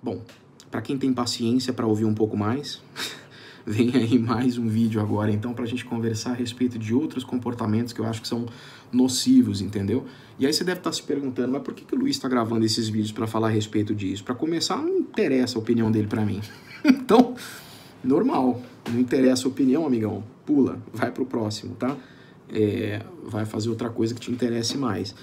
Bom, para quem tem paciência para ouvir um pouco mais, vem aí mais um vídeo agora, então, para a gente conversar a respeito de outros comportamentos que eu acho que são nocivos, entendeu? E aí você deve estar se perguntando, mas por que o Luiz está gravando esses vídeos para falar a respeito disso? Para começar, não interessa a opinião dele para mim. Então, normal, não interessa a opinião, amigão, pula, vai pro próximo, tá? Vai fazer outra coisa que te interesse mais.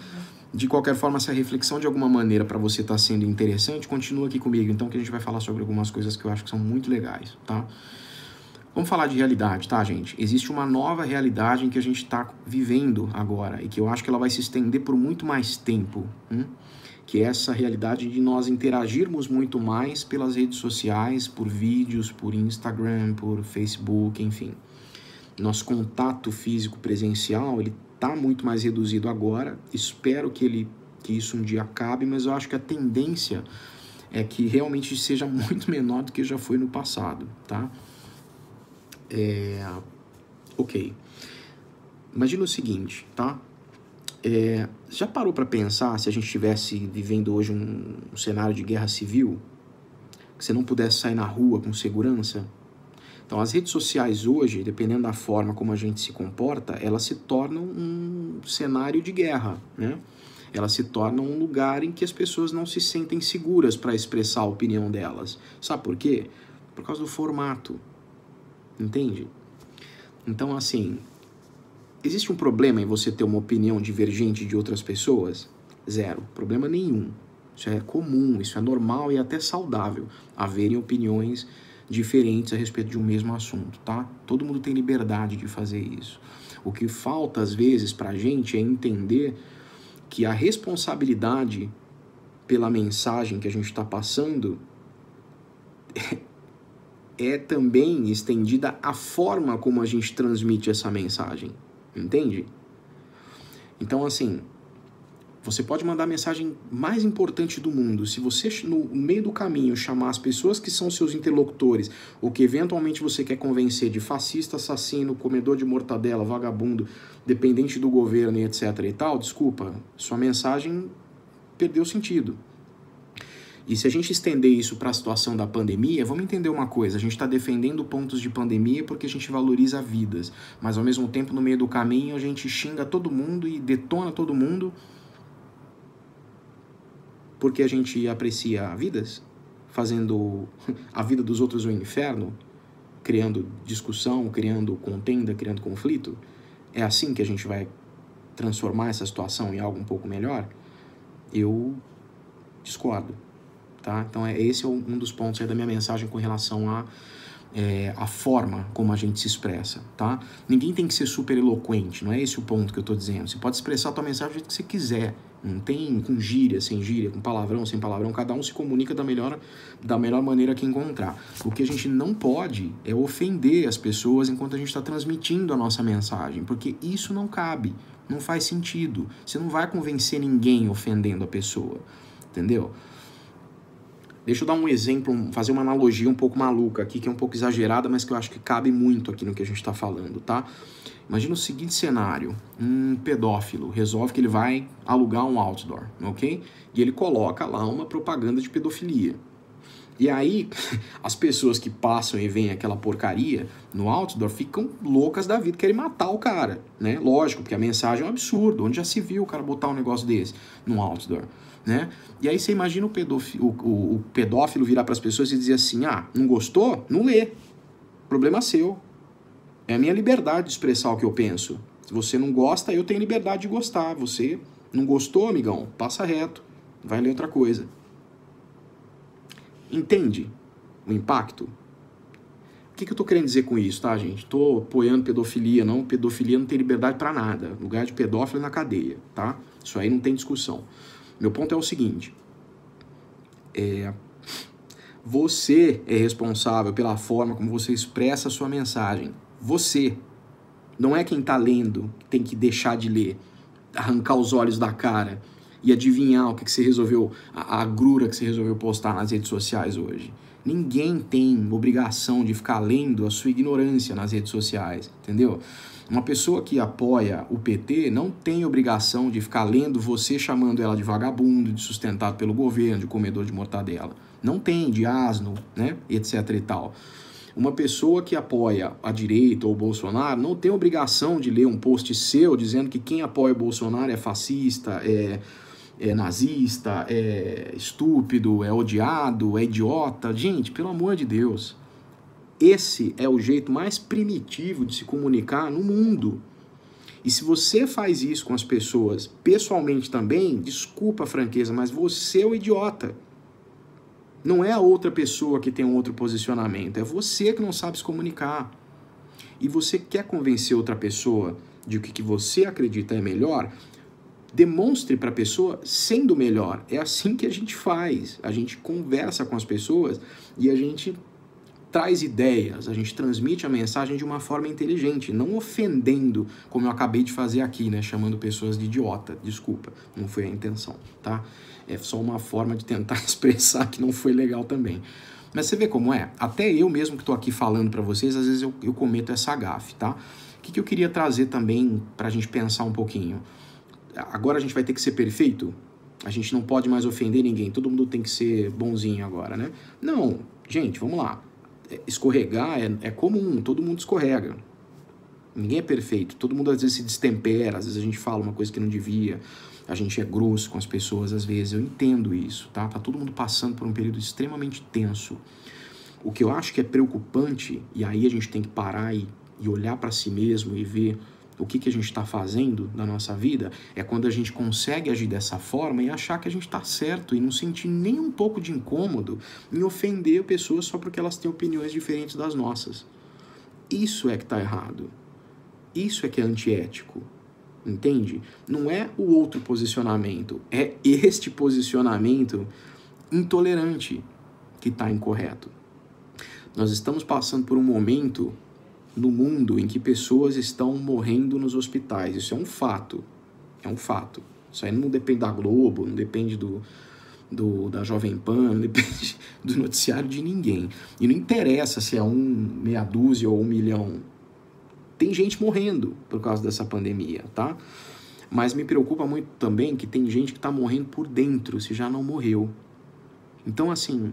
De qualquer forma, essa reflexão de alguma maneira para você tá sendo interessante, continua aqui comigo, então, que a gente vai falar sobre algumas coisas que eu acho que são muito legais, tá? Vamos falar de realidade, tá, gente? Existe uma nova realidade em que a gente está vivendo agora e que eu acho que ela vai se estender por muito mais tempo, que é essa realidade de nós interagirmos muito mais pelas redes sociais, por vídeos, por Instagram, por Facebook, enfim. Nosso contato físico presencial, ele está muito mais reduzido agora. Espero que isso um dia acabe, mas eu acho que a tendência é que realmente seja muito menor do que já foi no passado, tá? Ok. Imagina o seguinte, tá? Já parou para pensar se a gente estivesse vivendo hoje um cenário de guerra civil? Que você não pudesse sair na rua com segurança? Então, as redes sociais hoje, dependendo da forma como a gente se comporta, elas se tornam um cenário de guerra, né? Elas se tornam um lugar em que as pessoas não se sentem seguras para expressar a opinião delas. Sabe por quê? Por causa do formato, entende? Então, assim, existe um problema em você ter uma opinião divergente de outras pessoas? Zero, problema nenhum. Isso é comum, isso é normal e até saudável, haverem opiniões diferentes a respeito de um mesmo assunto, tá? Todo mundo tem liberdade de fazer isso. O que falta, às vezes, pra gente é entender que a responsabilidade pela mensagem que a gente está passando é também estendida à forma como a gente transmite essa mensagem, entende? Então, assim, você pode mandar a mensagem mais importante do mundo. Se você, no meio do caminho, chamar as pessoas que são seus interlocutores, ou que eventualmente você quer convencer de fascista, assassino, comedor de mortadela, vagabundo, dependente do governo e etc e tal, desculpa, sua mensagem perdeu sentido. E se a gente estender isso para a situação da pandemia, vamos entender uma coisa, a gente está defendendo pontos de pandemia porque a gente valoriza vidas, mas ao mesmo tempo, no meio do caminho, a gente xinga todo mundo e detona todo mundo porque a gente aprecia vidas, fazendo a vida dos outros um inferno, criando discussão, criando contenda, criando conflito. É assim que a gente vai transformar essa situação em algo um pouco melhor? Eu discordo, tá? Então esse é um dos pontos aí da minha mensagem com relação a forma como a gente se expressa, tá? Ninguém tem que ser super eloquente, não é esse o ponto que eu tô dizendo. Você pode expressar a tua mensagem do jeito que você quiser, não tem com gíria, sem gíria, com palavrão, sem palavrão, cada um se comunica da melhor maneira que encontrar. O que a gente não pode é ofender as pessoas enquanto a gente está transmitindo a nossa mensagem, porque isso não cabe, não faz sentido. Você não vai convencer ninguém ofendendo a pessoa, entendeu? Deixa eu dar um exemplo, fazer uma analogia um pouco maluca aqui, que é um pouco exagerada, mas que eu acho que cabe muito aqui no que a gente está falando, tá? Imagina o seguinte cenário, um pedófilo resolve que ele vai alugar um outdoor, ok? E ele coloca lá uma propaganda de pedofilia. E aí, as pessoas que passam e veem aquela porcaria no outdoor ficam loucas da vida, querem matar o cara, né? Lógico, porque a mensagem é um absurdo, onde já se viu o cara botar um negócio desse no outdoor, né? E aí você imagina o pedófilo virar para as pessoas e dizer assim, não gostou? Não lê, problema seu. É a minha liberdade de expressar o que eu penso. Se você não gosta, eu tenho liberdade de gostar. Você não gostou, amigão? Passa reto, vai ler outra coisa. Entende o impacto? O que eu tô querendo dizer com isso, tá, gente? Tô apoiando pedofilia, não. Pedofilia não tem liberdade para nada. O lugar de pedófilo é na cadeia, tá? Isso aí não tem discussão. Meu ponto é o seguinte. Você é responsável pela forma como você expressa a sua mensagem. Você. Não é quem tá lendo que tem que deixar de ler, arrancar os olhos da cara e adivinhar o que você resolveu, a agrura que você resolveu postar nas redes sociais hoje. Ninguém tem obrigação de ficar lendo a sua ignorância nas redes sociais, entendeu? Uma pessoa que apoia o PT não tem obrigação de ficar lendo você chamando ela de vagabundo, de sustentado pelo governo, de comedor de mortadela. Não tem, de asno, né? Etc e tal. Uma pessoa que apoia a direita ou o Bolsonaro não tem obrigação de ler um post seu dizendo que quem apoia o Bolsonaro é fascista, é nazista, é estúpido, é odiado, é idiota. Gente, pelo amor de Deus. Esse é o jeito mais primitivo de se comunicar no mundo. E se você faz isso com as pessoas pessoalmente também, desculpa a franqueza, mas você é o idiota. Não é a outra pessoa que tem um outro posicionamento, é você que não sabe se comunicar. E você quer convencer outra pessoa de que você acredita é melhor, demonstre para a pessoa sendo melhor. É assim que a gente faz. A gente conversa com as pessoas e a gente traz ideias, a gente transmite a mensagem de uma forma inteligente, não ofendendo, como eu acabei de fazer aqui, né, chamando pessoas de idiota. Desculpa, não foi a intenção, tá? É só uma forma de tentar expressar que não foi legal também. Mas você vê como é? Até eu mesmo que estou aqui falando para vocês, às vezes eu cometo essa gafe, tá? O que eu queria trazer também para a gente pensar um pouquinho? Agora a gente vai ter que ser perfeito? A gente não pode mais ofender ninguém, todo mundo tem que ser bonzinho agora, né? Não, gente, vamos lá. Escorregar é comum, todo mundo escorrega. Ninguém é perfeito, todo mundo às vezes se destempera, às vezes a gente fala uma coisa que não devia, a gente é grosso com as pessoas às vezes, eu entendo isso, tá? Tá todo mundo passando por um período extremamente tenso. O que eu acho que é preocupante, e aí a gente tem que parar e olhar para si mesmo e ver o que a gente está fazendo na nossa vida, é quando a gente consegue agir dessa forma e achar que a gente está certo e não sentir nem um pouco de incômodo em ofender pessoas só porque elas têm opiniões diferentes das nossas. Isso é que está errado. Isso é que é antiético. Entende? Não é o outro posicionamento, é este posicionamento intolerante que está incorreto. Nós estamos passando por um momento no mundo em que pessoas estão morrendo nos hospitais. Isso é um fato. É um fato. Isso aí não depende da Globo, não depende da Jovem Pan, não depende do noticiário de ninguém. E não interessa se é meia dúzia ou 1 milhão. Tem gente morrendo por causa dessa pandemia, tá? Mas me preocupa muito também que tem gente que está morrendo por dentro, se já não morreu. Então, assim,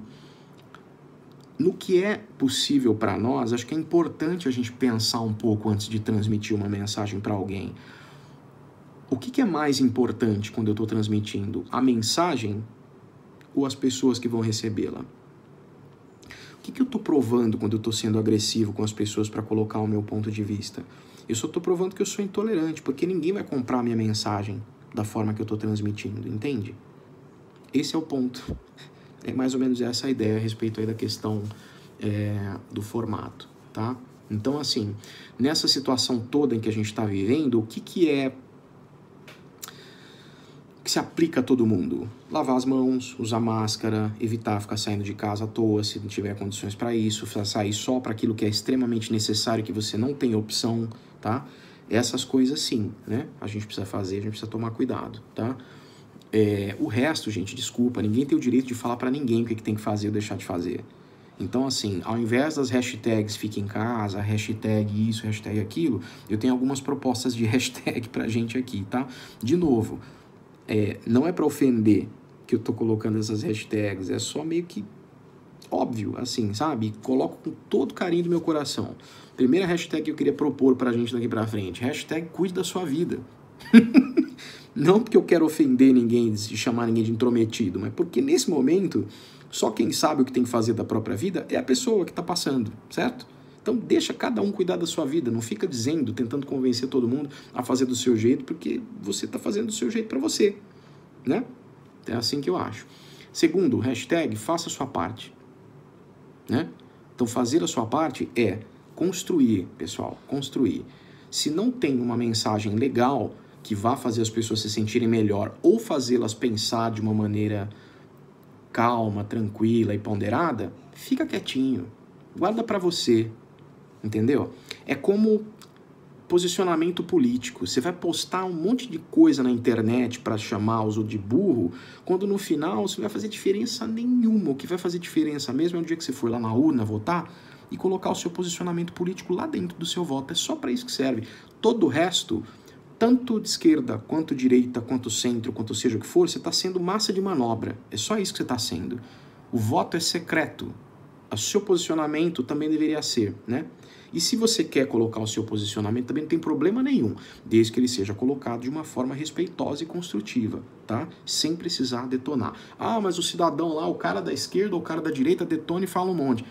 no que é possível para nós, acho que é importante a gente pensar um pouco antes de transmitir uma mensagem para alguém. O que é mais importante quando eu estou transmitindo? A mensagem ou as pessoas que vão recebê-la? O que eu estou provando quando eu estou sendo agressivo com as pessoas para colocar o meu ponto de vista? Eu só estou provando que eu sou intolerante, porque ninguém vai comprar a minha mensagem da forma que eu estou transmitindo, entende? Esse é o ponto. É mais ou menos essa a ideia a respeito aí da questão do formato, tá? Então, assim, nessa situação toda em que a gente está vivendo, o que se aplica a todo mundo? Lavar as mãos, usar máscara, evitar ficar saindo de casa à toa se não tiver condições para isso, sair só para aquilo que é extremamente necessário, que você não tem opção, tá? Essas coisas sim, né? A gente precisa fazer, a gente precisa tomar cuidado, tá? O resto, gente, desculpa, ninguém tem o direito de falar para ninguém o que tem que fazer ou deixar de fazer. Então, assim, ao invés das hashtags fique em casa, hashtag isso, hashtag aquilo, eu tenho algumas propostas de hashtag pra gente aqui, tá? De novo, não é para ofender que eu tô colocando essas hashtags, é só meio que óbvio, assim, sabe? Coloco com todo carinho do meu coração. Primeira hashtag que eu queria propor pra gente daqui pra frente, hashtag cuide da sua vida. Não porque eu quero ofender ninguém, chamar ninguém de intrometido, mas porque nesse momento, só quem sabe o que tem que fazer da própria vida é a pessoa que está passando, certo? Então deixa cada um cuidar da sua vida, não fica dizendo, tentando convencer todo mundo a fazer do seu jeito, porque você está fazendo do seu jeito para você, né? É assim que eu acho. Segundo, hashtag faça a sua parte, né? Então fazer a sua parte é construir, pessoal, construir. Se não tem uma mensagem legal que vá fazer as pessoas se sentirem melhor ou fazê-las pensar de uma maneira calma, tranquila e ponderada, fica quietinho, guarda pra você, entendeu? É como posicionamento político. Você vai postar um monte de coisa na internet para chamar os outros de burro, quando no final isso não vai fazer diferença nenhuma. O que vai fazer diferença mesmo é o dia que você for lá na urna votar e colocar o seu posicionamento político lá dentro do seu voto. É só para isso que serve. Todo o resto, tanto de esquerda, quanto direita, quanto centro, quanto seja o que for, você está sendo massa de manobra. É só isso que você está sendo. O voto é secreto. O seu posicionamento também deveria ser, né? E se você quer colocar o seu posicionamento, também não tem problema nenhum, desde que ele seja colocado de uma forma respeitosa e construtiva, tá? Sem precisar detonar. Ah, mas o cidadão lá, o cara da esquerda ou o cara da direita detona e fala um monte.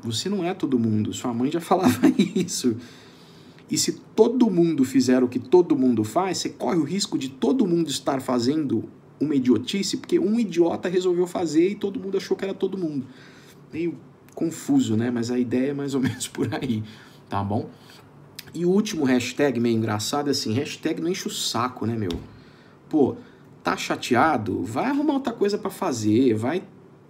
Você não é todo mundo, sua mãe já falava isso. E se todo mundo fizer o que todo mundo faz, você corre o risco de todo mundo estar fazendo uma idiotice, porque um idiota resolveu fazer e todo mundo achou que era todo mundo. Meio confuso, né? Mas a ideia é mais ou menos por aí, tá bom? E o último hashtag meio engraçado é assim, hashtag não enche o saco, né, meu? Pô, tá chateado? Vai arrumar outra coisa pra fazer, vai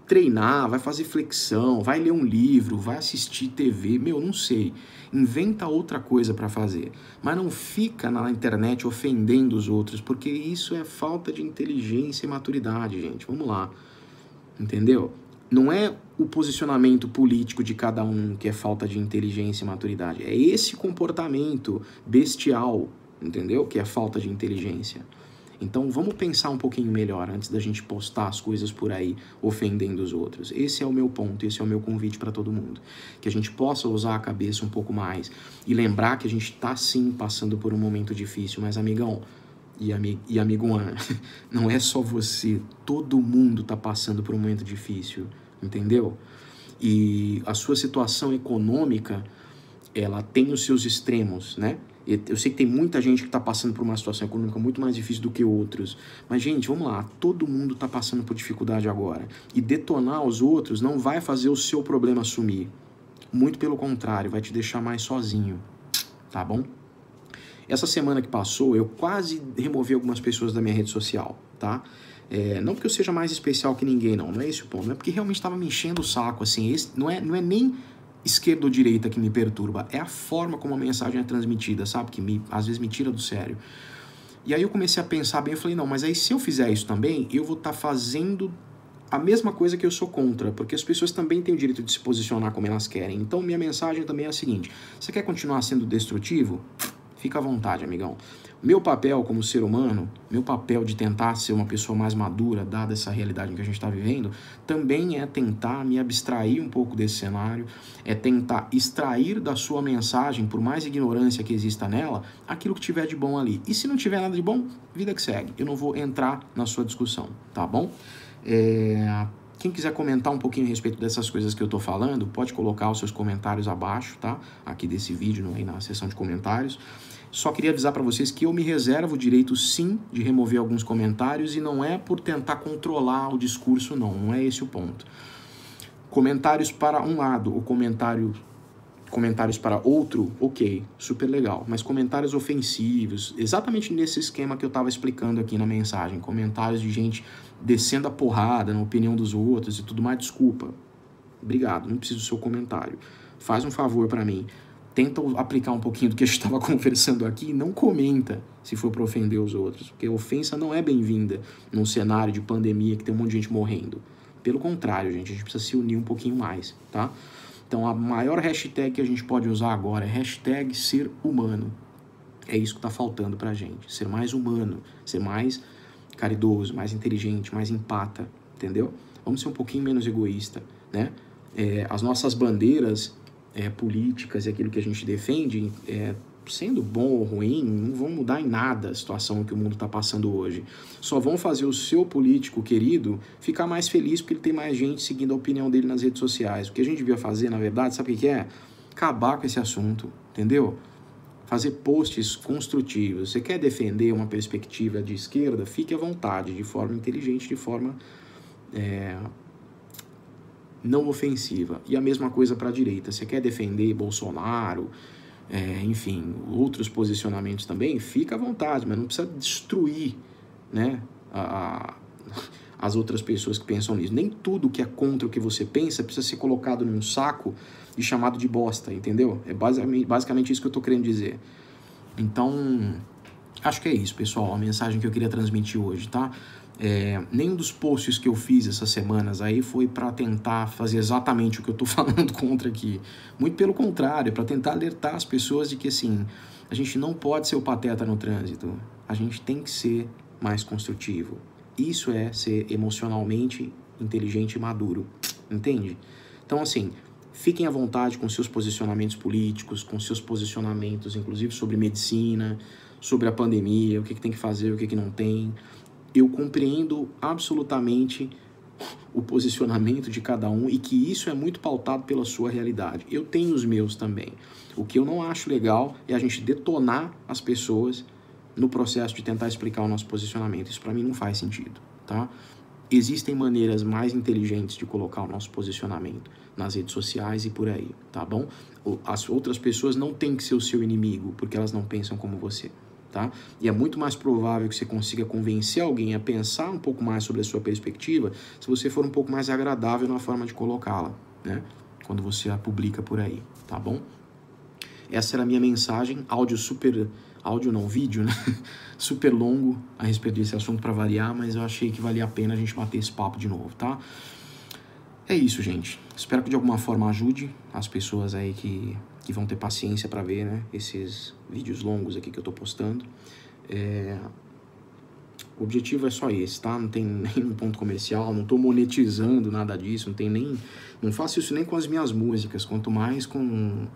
treinar, vai fazer flexão, vai ler um livro, vai assistir TV, meu, não sei. Inventa outra coisa pra fazer. Mas não fica na internet ofendendo os outros, porque isso é falta de inteligência e maturidade, gente. Vamos lá. Entendeu? Não é o posicionamento político de cada um que é falta de inteligência e maturidade. É esse comportamento bestial, entendeu? Que é falta de inteligência. Então vamos pensar um pouquinho melhor antes da gente postar as coisas por aí ofendendo os outros. Esse é o meu ponto, esse é o meu convite para todo mundo. Que a gente possa usar a cabeça um pouco mais e lembrar que a gente está sim passando por um momento difícil, mas amigão e amiguã, não é só você, todo mundo está passando por um momento difícil, entendeu? E a sua situação econômica, ela tem os seus extremos, né? Eu sei que tem muita gente que está passando por uma situação econômica muito mais difícil do que outros. Mas, gente, vamos lá. Todo mundo está passando por dificuldade agora. E detonar os outros não vai fazer o seu problema sumir. Muito pelo contrário, vai te deixar mais sozinho. Tá bom? Essa semana que passou, eu quase removi algumas pessoas da minha rede social, tá? Não porque eu seja mais especial que ninguém, não é esse o ponto. Não é porque realmente estava me enchendo o saco, assim. Não é nem esquerda ou direita que me perturba, é a forma como a mensagem é transmitida, sabe? Que às vezes me tira do sério. E aí eu comecei a pensar bem, eu falei, não, mas aí se eu fizer isso também, eu vou estar fazendo a mesma coisa que eu sou contra, porque as pessoas também têm o direito de se posicionar como elas querem. Então minha mensagem também é a seguinte, você quer continuar sendo destrutivo? Fica à vontade, amigão. Meu papel como ser humano, meu papel de tentar ser uma pessoa mais madura, dada essa realidade em que a gente está vivendo, também é tentar me abstrair um pouco desse cenário, é tentar extrair da sua mensagem, por mais ignorância que exista nela, aquilo que tiver de bom ali. E se não tiver nada de bom, vida que segue. Eu não vou entrar na sua discussão, tá bom? Quem quiser comentar um pouquinho a respeito dessas coisas que eu tô falando, pode colocar os seus comentários abaixo, tá? Aqui desse vídeo, aí na seção de comentários. Só queria avisar para vocês que eu me reservo o direito, sim, de remover alguns comentários e não é por tentar controlar o discurso, não é esse o ponto. Comentários para um lado, ou comentários para outro, ok, super legal. Mas comentários ofensivos, exatamente nesse esquema que eu estava explicando aqui na mensagem, comentários de gente descendo a porrada na opinião dos outros e tudo mais, desculpa. Obrigado, não preciso do seu comentário. Faz um favor para mim. Tenta aplicar um pouquinho do que a gente estava conversando aqui e não comenta se for para ofender os outros, porque a ofensa não é bem-vinda num cenário de pandemia que tem um monte de gente morrendo. Pelo contrário, gente, a gente precisa se unir um pouquinho mais, tá? Então, a maior hashtag que a gente pode usar agora é hashtag ser humano. É isso que está faltando pra gente, ser mais humano, ser mais caridoso, mais inteligente, mais empata, entendeu? Vamos ser um pouquinho menos egoísta, né? As nossas bandeiras políticas e aquilo que a gente defende, sendo bom ou ruim, não vão mudar em nada a situação que o mundo está passando hoje. Só vão fazer o seu político querido ficar mais feliz porque ele tem mais gente seguindo a opinião dele nas redes sociais. O que a gente devia fazer, na verdade, sabe o que é? Acabar com esse assunto, entendeu? Fazer posts construtivos. Você quer defender uma perspectiva de esquerda? Fique à vontade, de forma inteligente, de forma não ofensiva. E a mesma coisa para a direita. Você quer defender Bolsonaro, enfim, outros posicionamentos também? Fica à vontade, mas não precisa destruir, né, as outras pessoas que pensam nisso. Nem tudo que é contra o que você pensa precisa ser colocado num saco e chamado de bosta, entendeu? É basicamente isso que eu estou querendo dizer. Então, acho que é isso, pessoal, a mensagem que eu queria transmitir hoje, tá? Nenhum dos posts que eu fiz essas semanas aí foi para tentar fazer exatamente o que eu tô falando contra aqui. Muito pelo contrário, para tentar alertar as pessoas de que, assim, a gente não pode ser o pateta no trânsito. A gente tem que ser mais construtivo. Isso é ser emocionalmente inteligente e maduro, entende? Então, assim, fiquem à vontade com seus posicionamentos políticos, com seus posicionamentos, inclusive sobre medicina, sobre a pandemia, o que tem que fazer, o que não tem. Eu compreendo absolutamente o posicionamento de cada um e que isso é muito pautado pela sua realidade. Eu tenho os meus também. O que eu não acho legal é a gente detonar as pessoas no processo de tentar explicar o nosso posicionamento. Isso para mim não faz sentido, tá? Existem maneiras mais inteligentes de colocar o nosso posicionamento nas redes sociais e por aí, tá bom? As outras pessoas não têm que ser o seu inimigo, porque elas não pensam como você, tá? E é muito mais provável que você consiga convencer alguém a pensar um pouco mais sobre a sua perspectiva se você for um pouco mais agradável na forma de colocá-la, né? Quando você a publica por aí, tá bom? Essa era a minha mensagem, áudio não, vídeo, né? Super longo a respeito desse assunto para variar, mas eu achei que valia a pena a gente bater esse papo de novo, tá? É isso, gente. Espero que de alguma forma ajude as pessoas aí que vão ter paciência para ver, né, esses vídeos longos aqui que eu tô postando. O objetivo é só esse, tá? Não tem nenhum ponto comercial, não tô monetizando nada disso, não faço isso nem com as minhas músicas, quanto mais com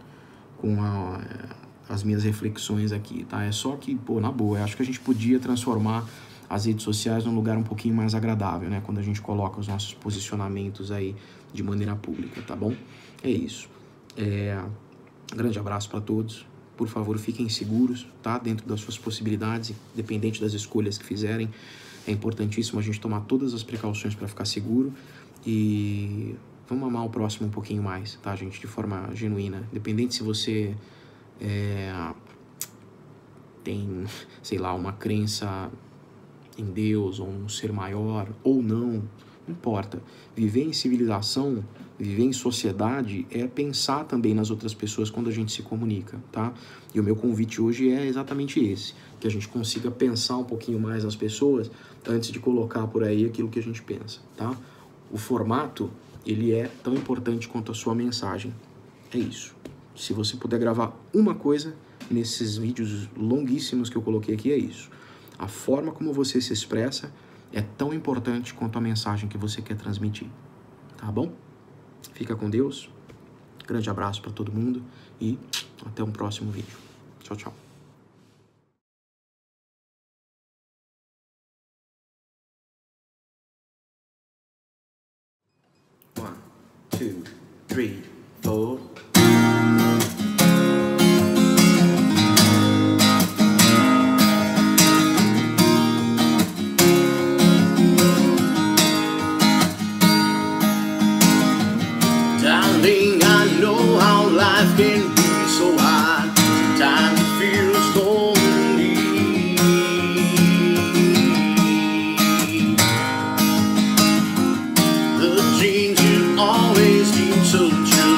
as minhas reflexões aqui, tá? É só que, pô, na boa, eu acho que a gente podia transformar as redes sociais num lugar um pouquinho mais agradável, né? Quando a gente coloca os nossos posicionamentos aí de maneira pública, tá bom? É isso. Um grande abraço para todos. Por favor, fiquem seguros, tá? Dentro das suas possibilidades, independente das escolhas que fizerem. É importantíssimo a gente tomar todas as precauções para ficar seguro e vamos amar o próximo um pouquinho mais, tá, gente? De forma genuína. Independente se você tem, sei lá, uma crença em Deus ou um ser maior ou não importa. Viver em civilização, viver em sociedade é pensar também nas outras pessoas quando a gente se comunica, tá? E o meu convite hoje é exatamente esse, que a gente consiga pensar um pouquinho mais nas pessoas antes de colocar por aí aquilo que a gente pensa, tá? O formato, ele é tão importante quanto a sua mensagem. É isso. Se você puder gravar uma coisa nesses vídeos longuíssimos que eu coloquei aqui, é isso. A forma como você se expressa é tão importante quanto a mensagem que você quer transmitir, tá bom? Fica com Deus, grande abraço para todo mundo e até um próximo vídeo. Tchau, tchau. 1, 2, 3, 4. Darling, I know how life can be so hard. Sometimes it feels lonely. The dreams you always seem so true.